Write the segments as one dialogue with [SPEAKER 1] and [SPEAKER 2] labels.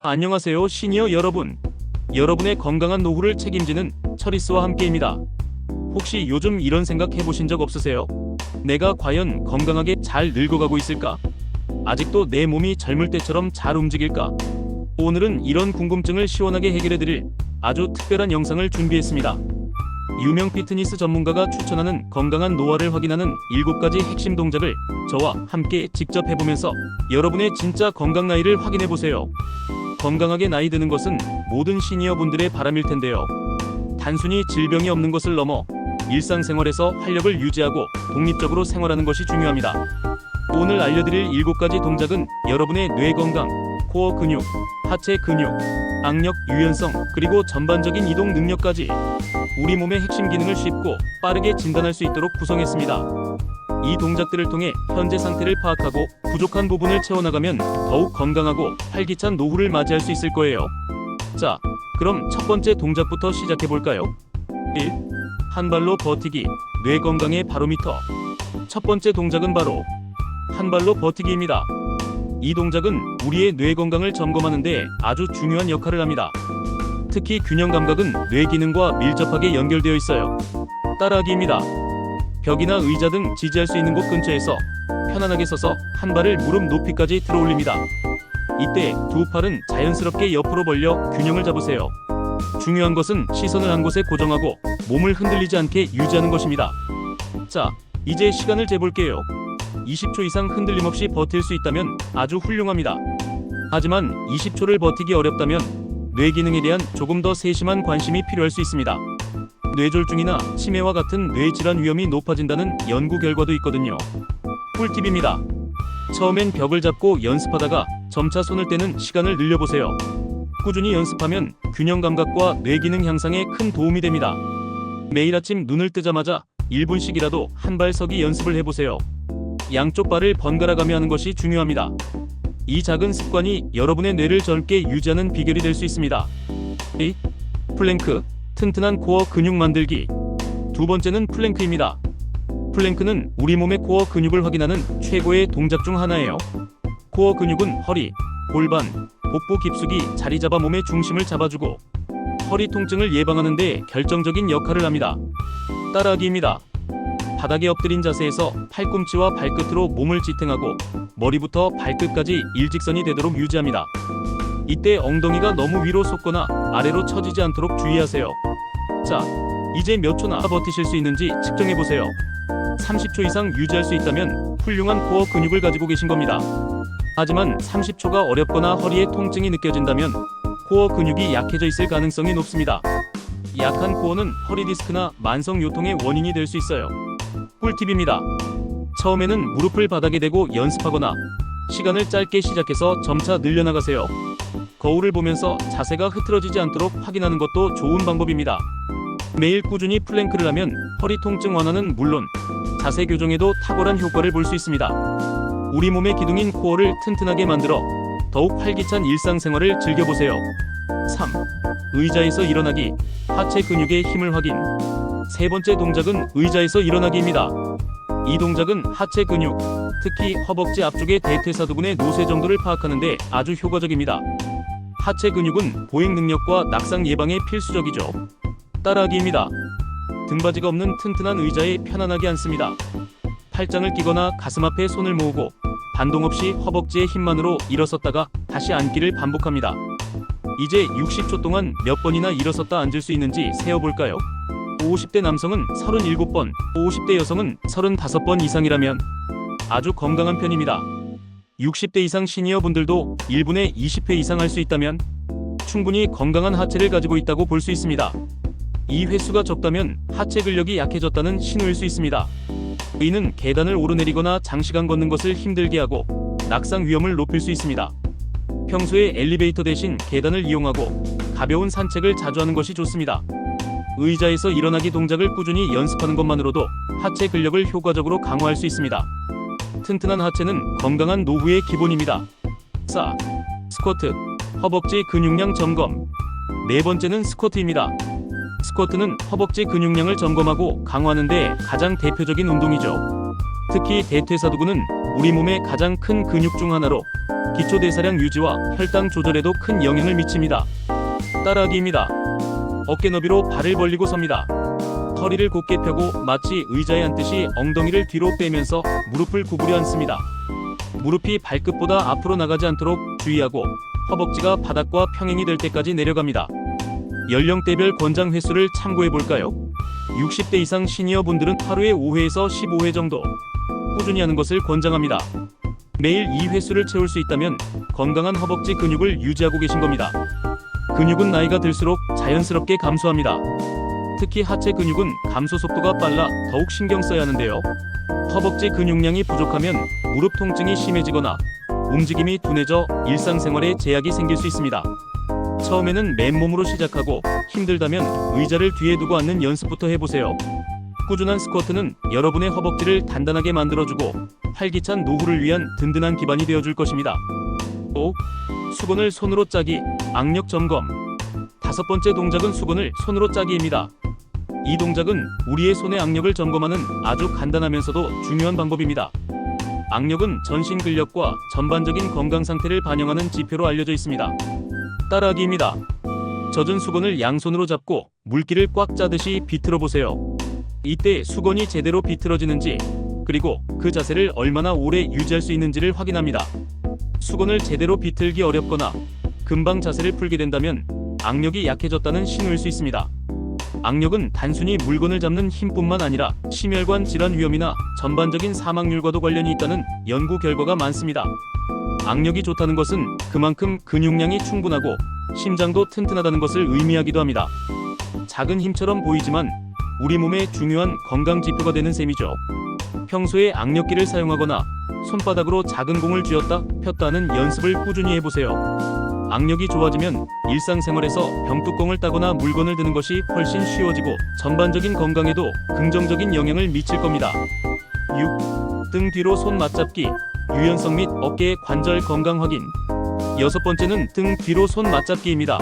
[SPEAKER 1] 안녕하세요 시니어 여러분. 여러분의 건강한 노후를 책임지는 처리스와 함께입니다. 혹시 요즘 이런 생각 해보신 적 없으세요? 내가 과연 건강하게 잘 늙어가고 있을까? 아직도 내 몸이 젊을 때처럼 잘 움직일까? 오늘은 이런 궁금증을 시원하게 해결해드릴 아주 특별한 영상을 준비했습니다. 유명 피트니스 전문가가 추천하는 건강한 노화를 확인하는 7가지 핵심 동작을 저와 함께 직접 해보면서 여러분의 진짜 건강 나이를 확인해보세요. 건강하게 나이 드는 것은 모든 시니어분들의 바람일 텐데요. 단순히 질병이 없는 것을 넘어 일상생활에서 활력을 유지하고 독립적으로 생활하는 것이 중요합니다. 오늘 알려드릴 7가지 동작은 여러분의 뇌 건강, 코어 근육, 하체 근육, 악력, 유연성, 그리고 전반적인 이동 능력까지 우리 몸의 핵심 기능을 쉽고 빠르게 진단할 수 있도록 구성했습니다. 이 동작들을 통해 현재 상태를 파악하고 부족한 부분을 채워나가면 더욱 건강하고 활기찬 노후를 맞이할 수 있을 거예요. 자, 그럼 첫 번째 동작부터 시작해볼까요? 1. 한 발로 버티기, 뇌 건강의 바로미터. 첫 번째 동작은 바로 한 발로 버티기입니다. 이 동작은 우리의 뇌 건강을 점검하는 데 아주 중요한 역할을 합니다. 특히 균형 감각은 뇌 기능과 밀접하게 연결되어 있어요. 따라하기입니다. 벽이나 의자 등 지지할 수 있는 곳 근처에서 편안하게 서서 한 발을 무릎 높이까지 들어 올립니다. 이때 두 팔은 자연스럽게 옆으로 벌려 균형을 잡으세요. 중요한 것은 시선을 한 곳에 고정하고 몸을 흔들리지 않게 유지하는 것입니다. 자, 이제 시간을 재볼게요. 20초 이상 흔들림 없이 버틸 수 있다면 아주 훌륭합니다. 하지만 20초를 버티기 어렵다면 뇌 기능에 대한 조금 더 세심한 관심이 필요할 수 있습니다. 뇌졸중이나 치매와 같은 뇌질환 위험이 높아진다는 연구 결과도 있거든요. 꿀팁입니다. 처음엔 벽을 잡고 연습하다가 점차 손을 떼는 시간을 늘려보세요. 꾸준히 연습하면 균형 감각과 뇌 기능 향상에 큰 도움이 됩니다. 매일 아침 눈을 뜨자마자 1분씩이라도 한 발 서기 연습을 해보세요. 양쪽 발을 번갈아 가며 하는 것이 중요합니다. 이 작은 습관이 여러분의 뇌를 젊게 유지하는 비결이 될 수 있습니다. 2. 플랭크, 튼튼한 코어 근육 만들기. 두 번째는 플랭크입니다. 플랭크는 우리 몸의 코어 근육을 확인하는 최고의 동작 중 하나예요. 코어 근육은 허리, 골반, 복부 깊숙이 자리 잡아 몸의 중심을 잡아주고 허리 통증을 예방하는 데 결정적인 역할을 합니다. 따라하기입니다. 바닥에 엎드린 자세에서 팔꿈치와 발끝으로 몸을 지탱하고 머리부터 발끝까지 일직선이 되도록 유지합니다. 이때 엉덩이가 너무 위로 솟거나 아래로 처지지 않도록 주의하세요. 자, 이제 몇 초나 버티실 수 있는지 측정해보세요. 30초 이상 유지할 수 있다면 훌륭한 코어 근육을 가지고 계신 겁니다. 하지만 30초가 어렵거나 허리에 통증이 느껴진다면 코어 근육이 약해져 있을 가능성이 높습니다. 약한 코어는 허리 디스크나 만성 요통의 원인이 될 수 있어요. 꿀팁입니다. 처음에는 무릎을 바닥에 대고 연습하거나 시간을 짧게 시작해서 점차 늘려나가세요. 거울을 보면서 자세가 흐트러지지 않도록 확인하는 것도 좋은 방법입니다. 매일 꾸준히 플랭크를 하면 허리 통증 완화는 물론 자세 교정에도 탁월한 효과를 볼 수 있습니다. 우리 몸의 기둥인 코어를 튼튼하게 만들어 더욱 활기찬 일상생활을 즐겨보세요. 3. 의자에서 일어나기, 하체 근육의 힘을 확인. 세 번째 동작은 의자에서 일어나기입니다. 이 동작은 하체 근육, 특히 허벅지 앞쪽의 대퇴사두근의 노쇠 정도를 파악하는 데 아주 효과적입니다. 하체 근육은 보행 능력과 낙상 예방에 필수적이죠. 따라하기입니다. 등받이가 없는 튼튼한 의자에 편안하게 앉습니다. 팔짱을 끼거나 가슴 앞에 손을 모으고 반동 없이 허벅지의 힘만으로 일어섰다가 다시 앉기를 반복합니다. 이제 60초 동안 몇 번이나 일어섰다 앉을 수 있는지 세어볼까요? 50대 남성은 37번, 50대 여성은 35번 이상이라면 아주 건강한 편입니다. 60대 이상 시니어 분들도 1분에 20회 이상 할 수 있다면 충분히 건강한 하체를 가지고 있다고 볼 수 있습니다. 이 횟수가 적다면 하체 근력이 약해졌다는 신호일 수 있습니다. 이는 계단을 오르내리거나 장시간 걷는 것을 힘들게 하고 낙상 위험을 높일 수 있습니다. 평소에 엘리베이터 대신 계단을 이용하고 가벼운 산책을 자주 하는 것이 좋습니다. 의자에서 일어나기 동작을 꾸준히 연습하는 것만으로도 하체 근력을 효과적으로 강화할 수 있습니다. 튼튼한 하체는 건강한 노후의 기본입니다. 4. 스쿼트, 허벅지 근육량 점검. 네 번째는 스쿼트입니다. 스쿼트는 허벅지 근육량을 점검하고 강화하는 데 가장 대표적인 운동이죠. 특히 대퇴사두근은 우리 몸의 가장 큰 근육 중 하나로 기초대사량 유지와 혈당 조절에도 큰 영향을 미칩니다. 따라하기입니다. 어깨 너비로 발을 벌리고 섭니다. 허리를 곧게 펴고 마치 의자에 앉듯이 엉덩이를 뒤로 빼면서 무릎을 구부려 앉습니다. 무릎이 발끝보다 앞으로 나가지 않도록 주의하고 허벅지가 바닥과 평행이 될 때까지 내려갑니다. 연령대별 권장 횟수를 참고해 볼까요? 60대 이상 시니어 분들은 하루에 5회에서 15회 정도 꾸준히 하는 것을 권장합니다. 매일 이 횟수를 채울 수 있다면 건강한 허벅지 근육을 유지하고 계신 겁니다. 근육은 나이가 들수록 자연스럽게 감소합니다. 특히 하체 근육은 감소 속도가 빨라 더욱 신경 써야 하는데요. 허벅지 근육량이 부족하면 무릎 통증이 심해지거나 움직임이 둔해져 일상생활에 제약이 생길 수 있습니다. 처음에는 맨몸으로 시작하고 힘들다면 의자를 뒤에 두고 앉는 연습부터 해보세요. 꾸준한 스쿼트는 여러분의 허벅지를 단단하게 만들어주고 활기찬 노후를 위한 든든한 기반이 되어줄 것입니다. 또 수건을 손으로 짜기, 악력 점검. 5번째 동작은 수건을 손으로 짜기입니다. 이 동작은 우리의 손의 악력을 점검하는 아주 간단하면서도 중요한 방법입니다. 악력은 전신 근력과 전반적인 건강 상태를 반영하는 지표로 알려져 있습니다. 따라하기입니다. 젖은 수건을 양손으로 잡고 물기를 꽉 짜듯이 비틀어 보세요. 이때 수건이 제대로 비틀어지는지, 그리고 그 자세를 얼마나 오래 유지할 수 있는지를 확인합니다. 수건을 제대로 비틀기 어렵거나 금방 자세를 풀게 된다면 악력이 약해졌다는 신호일 수 있습니다. 악력은 단순히 물건을 잡는 힘뿐만 아니라 심혈관 질환 위험이나 전반적인 사망률과도 관련이 있다는 연구 결과가 많습니다. 악력이 좋다는 것은 그만큼 근육량이 충분하고 심장도 튼튼하다는 것을 의미하기도 합니다. 작은 힘처럼 보이지만 우리 몸의 중요한 건강 지표가 되는 셈이죠. 평소에 악력기를 사용하거나 손바닥으로 작은 공을 쥐었다 폈다 하는 연습을 꾸준히 해보세요. 악력이 좋아지면 일상생활에서 병뚜껑을 따거나 물건을 드는 것이 훨씬 쉬워지고 전반적인 건강에도 긍정적인 영향을 미칠 겁니다. 6. 등 뒤로 손 맞잡기, 유연성 및 어깨의 관절 건강 확인. 6번째는 등 뒤로 손 맞잡기입니다.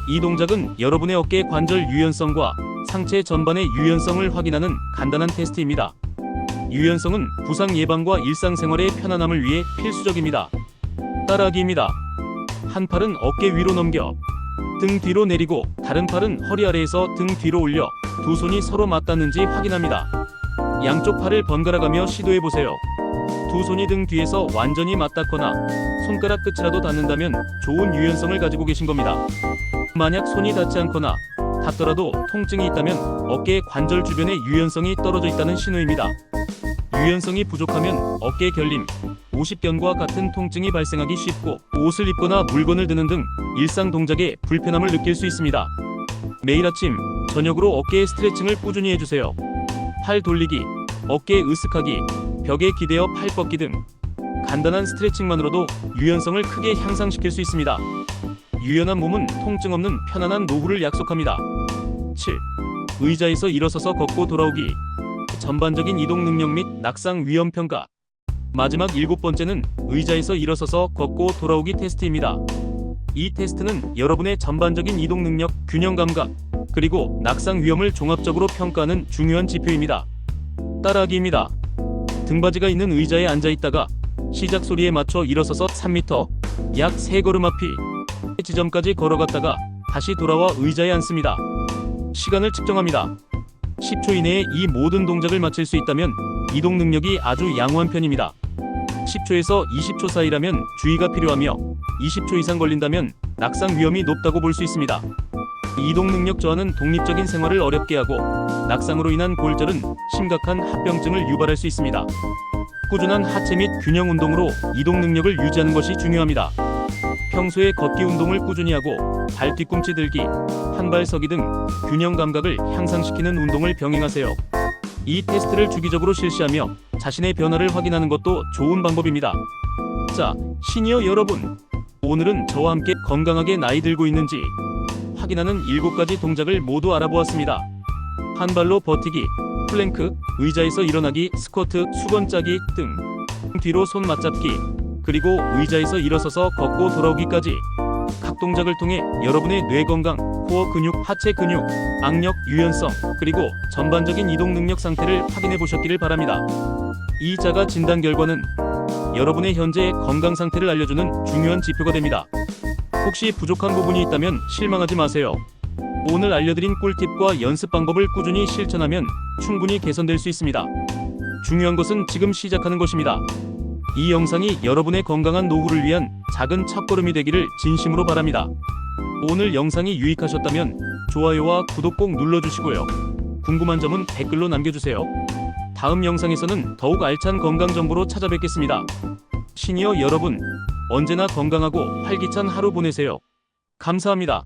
[SPEAKER 1] 이 동작은 여러분의 어깨 관절 유연성과 상체 전반의 유연성을 확인하는 간단한 테스트입니다. 유연성은 부상 예방과 일상생활의 편안함을 위해 필수적입니다. 따라하기입니다. 한 팔은 어깨 위로 넘겨 등 뒤로 내리고 다른 팔은 허리 아래에서 등 뒤로 올려 두 손이 서로 맞닿는지 확인합니다. 양쪽 팔을 번갈아가며 시도해보세요. 두 손이 등 뒤에서 완전히 맞닿거나 손가락 끝이라도 닿는다면 좋은 유연성을 가지고 계신 겁니다. 만약 손이 닿지 않거나 닿더라도 통증이 있다면 어깨 관절 주변의 유연성이 떨어져 있다는 신호입니다. 유연성이 부족하면 어깨 결림, 오십견과 같은 통증이 발생하기 쉽고 옷을 입거나 물건을 드는 등 일상 동작에 불편함을 느낄 수 있습니다. 매일 아침, 저녁으로 어깨 스트레칭을 꾸준히 해주세요. 팔 돌리기, 어깨 으쓱하기, 벽에 기대어 팔 뻗기 등 간단한 스트레칭만으로도 유연성을 크게 향상시킬 수 있습니다. 유연한 몸은 통증 없는 편안한 노후를 약속합니다. 7. 의자에서 일어서서 걷고 돌아오기. 전반적인 이동 능력 및 낙상 위험 평가. 마지막 7번째는 의자에서 일어서서 걷고 돌아오기 테스트입니다. 이 테스트는 여러분의 전반적인 이동 능력, 균형 감각, 그리고 낙상 위험을 종합적으로 평가하는 중요한 지표입니다. 따라하기입니다. 등받이가 있는 의자에 앉아 있다가 시작 소리에 맞춰 일어서서 3m, 약 3걸음 앞이 지점까지 걸어갔다가 다시 돌아와 의자에 앉습니다. 시간을 측정합니다. 10초 이내에 이 모든 동작을 마칠 수 있다면 이동 능력이 아주 양호한 편입니다. 10초에서 20초 사이라면 주의가 필요하며 20초 이상 걸린다면 낙상 위험이 높다고 볼 수 있습니다. 이동 능력 저하는 독립적인 생활을 어렵게 하고 낙상으로 인한 골절은 심각한 합병증을 유발할 수 있습니다. 꾸준한 하체 및 균형 운동으로 이동 능력을 유지하는 것이 중요합니다. 평소에 걷기 운동을 꾸준히 하고 발 뒤꿈치 들기, 한발 서기 등 균형 감각을 향상시키는 운동을 병행하세요. 이 테스트를 주기적으로 실시하며 자신의 변화를 확인하는 것도 좋은 방법입니다. 자, 시니어 여러분, 오늘은 저와 함께 건강하게 나이 들고 있는지 확인하는 7가지 동작을 모두 알아보았습니다. 한 발로 버티기, 플랭크, 의자에서 일어나기, 스쿼트, 수건 짜기 등 뒤로 손 맞잡기, 그리고 의자에서 일어서서 걷고 돌아오기까지 각 동작을 통해 여러분의 뇌 건강, 코어 근육, 하체 근육, 악력, 유연성, 그리고 전반적인 이동 능력 상태를 확인해 보셨기를 바랍니다. 이 자가 진단 결과는 여러분의 현재 건강 상태를 알려주는 중요한 지표가 됩니다. 혹시 부족한 부분이 있다면 실망하지 마세요. 오늘 알려드린 꿀팁과 연습 방법을 꾸준히 실천하면 충분히 개선될 수 있습니다. 중요한 것은 지금 시작하는 것입니다. 이 영상이 여러분의 건강한 노후를 위한 작은 첫걸음이 되기를 진심으로 바랍니다. 오늘 영상이 유익하셨다면 좋아요와 구독 꼭 눌러주시고요. 궁금한 점은 댓글로 남겨주세요. 다음 영상에서는 더욱 알찬 건강 정보로 찾아뵙겠습니다. 시니어 여러분, 언제나 건강하고 활기찬 하루 보내세요. 감사합니다.